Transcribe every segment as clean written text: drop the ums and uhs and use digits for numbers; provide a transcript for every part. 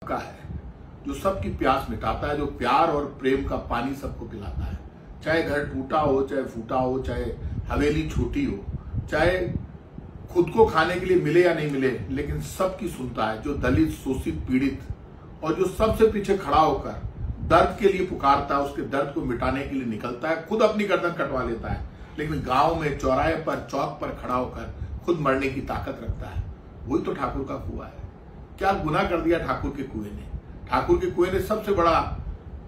सबका है, जो सबकी प्यास मिटाता है, जो प्यार और प्रेम का पानी सबको पिलाता है। चाहे घर टूटा हो, चाहे फूटा हो, चाहे हवेली छोटी हो, चाहे खुद को खाने के लिए मिले या नहीं मिले, लेकिन सबकी सुनता है। जो दलित, शोषित, पीड़ित और जो सबसे पीछे खड़ा होकर दर्द के लिए पुकारता है, उसके दर्द को मिटाने के लिए निकलता है, खुद अपनी गर्दन कटवा लेता है, लेकिन गांव में चौराहे पर, चौक पर खड़ा होकर खुद मरने की ताकत रखता है। वही तो ठाकुर का कुआं है। क्या गुनाह कर दिया ठाकुर के कुएं ने? ठाकुर के कुएं ने सबसे बड़ा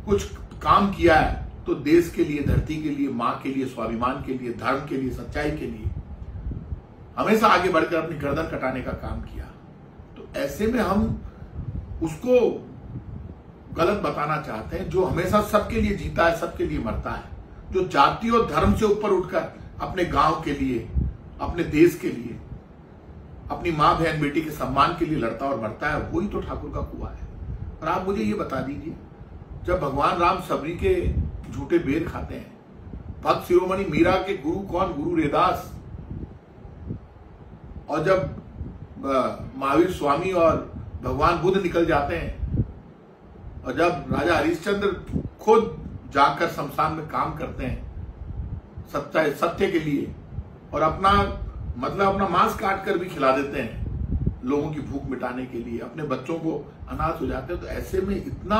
कुछ काम किया है तो देश के लिए, धरती के लिए, मां के लिए, स्वाभिमान के लिए, धर्म के लिए, सच्चाई के लिए हमेशा आगे बढ़कर अपनी गर्दन कटाने का काम किया। तो ऐसे में हम उसको गलत बताना चाहते हैं, जो हमेशा सबके लिए जीता है, सबके लिए मरता है, जो जाति और धर्म से ऊपर उठकर अपने गांव के लिए, अपने देश के लिए, अपनी मां बहन बेटी के सम्मान के लिए लड़ता और मरता है, वही तो ठाकुर का कुआं है। और आप मुझे ये बता दीजिए, जब भगवान राम सबरी के झूठे बेर खाते हैं, भक्त शिरोमणि मीरा के गुरु कौन? गुरु रैदास। और जब महावीर स्वामी और भगवान बुद्ध निकल जाते हैं, और जब राजा हरिश्चंद्र खुद जाकर शमशान में काम करते हैं सत्य के लिए, और अपना मांस काट कर भी खिला देते हैं लोगों की भूख मिटाने के लिए, अपने बच्चों को अनाथ हो जाते हैं, तो ऐसे में इतना,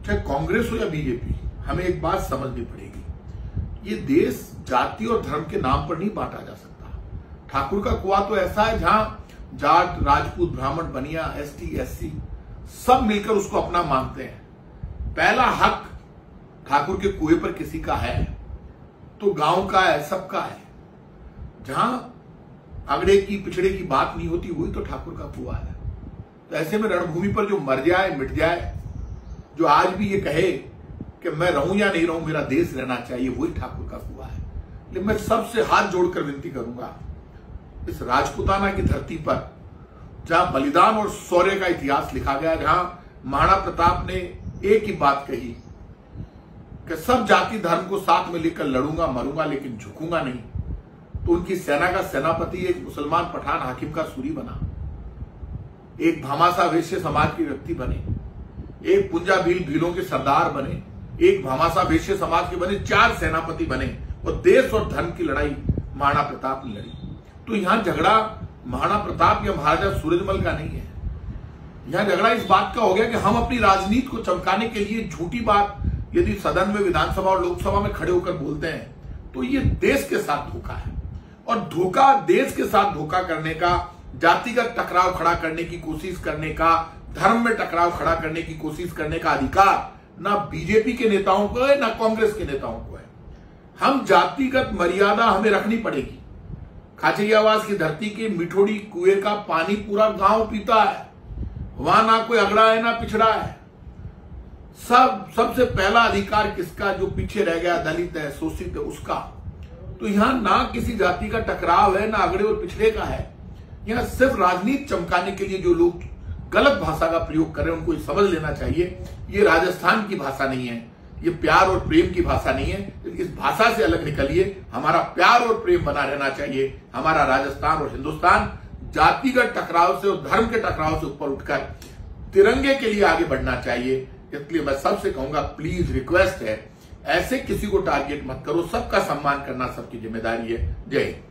चाहे कांग्रेस हो या बीजेपी, हमें एक बात समझनी पड़ेगी, ये देश जाति और धर्म के नाम पर नहीं बांटा जा सकता। ठाकुर का कुआं तो ऐसा है जहां जाट, राजपूत, ब्राह्मण, बनिया, एसटी, एससी सब मिलकर उसको अपना मानते हैं। पहला हक ठाकुर के कुएं पर किसी का है तो गांव का है, सबका है। जहां अगड़े की पिछड़े की बात नहीं होती, वही तो ठाकुर का कुआं है। तो ऐसे में रणभूमि पर जो मर जाए, मिट जाए, जो आज भी ये कहे कि मैं रहूं या नहीं रहूं, मेरा देश रहना चाहिए, वही ठाकुर का कुआं है। लेकिन मैं सबसे हाथ जोड़कर विनती करूंगा, इस राजपूताना की धरती पर जहां बलिदान और शौर्य का इतिहास लिखा गया, जहां महाराणा प्रताप ने एक ही बात कही कि सब जाति धर्म को साथ में लेकर लड़ूंगा, मरूंगा, लेकिन झुकूंगा नहीं, तो उनकी सेना का सेनापति एक मुसलमान पठान हाकिम का सूरी बना, एक भामाशाह वैश्य समाज के व्यक्ति बने, एक पुंजा भीलों के सरदार बने, एक भामाशाह वैश्य समाज के बने, 4 सेनापति बने, और देश और धर्म की लड़ाई महाराणा प्रताप ने लड़ी। तो यहां झगड़ा महाराणा प्रताप या महाराजा सूरजमल का नहीं है, यहां झगड़ा इस बात का हो गया कि हम अपनी राजनीति को चमकाने के लिए झूठी बात यदि सदन में, विधानसभा और लोकसभा में खड़े होकर बोलते हैं, तो ये देश के साथ धोखा है। और धोखा, देश के साथ धोखा करने का, जातिगत टकराव खड़ा करने की कोशिश करने का, धर्म में टकराव खड़ा करने की कोशिश करने का अधिकार ना बीजेपी के नेताओं को है, ना कांग्रेस के नेताओं को है। हम जातिगत मर्यादा हमें रखनी पड़ेगी। खाचरियावास की धरती के मिठोड़ी कुएं का पानी पूरा गांव पीता है, वहां ना कोई अगड़ा है ना पिछड़ा है। सबसे पहला अधिकार किसका? जो पीछे रह गया, दलित है, शोषित है, उसका। तो यहां ना किसी जाति का टकराव है, ना अगड़े और पिछड़े का है। यहां सिर्फ राजनीति चमकाने के लिए जो लोग गलत भाषा का प्रयोग कर रहे हैं, उनको समझ लेना चाहिए, ये राजस्थान की भाषा नहीं है, ये प्यार और प्रेम की भाषा नहीं है। इस भाषा से अलग निकलिए। हमारा प्यार और प्रेम बना रहना चाहिए। हमारा राजस्थान और हिंदुस्तान जातिगत टकराव से और धर्म के टकराव से ऊपर उठकर तिरंगे के लिए आगे बढ़ना चाहिए। इसलिए मैं सबसे कहूंगा, प्लीज रिक्वेस्ट है, ऐसे किसी को टारगेट मत करो। सबका सम्मान करना सबकी जिम्मेदारी है। जय हिंद।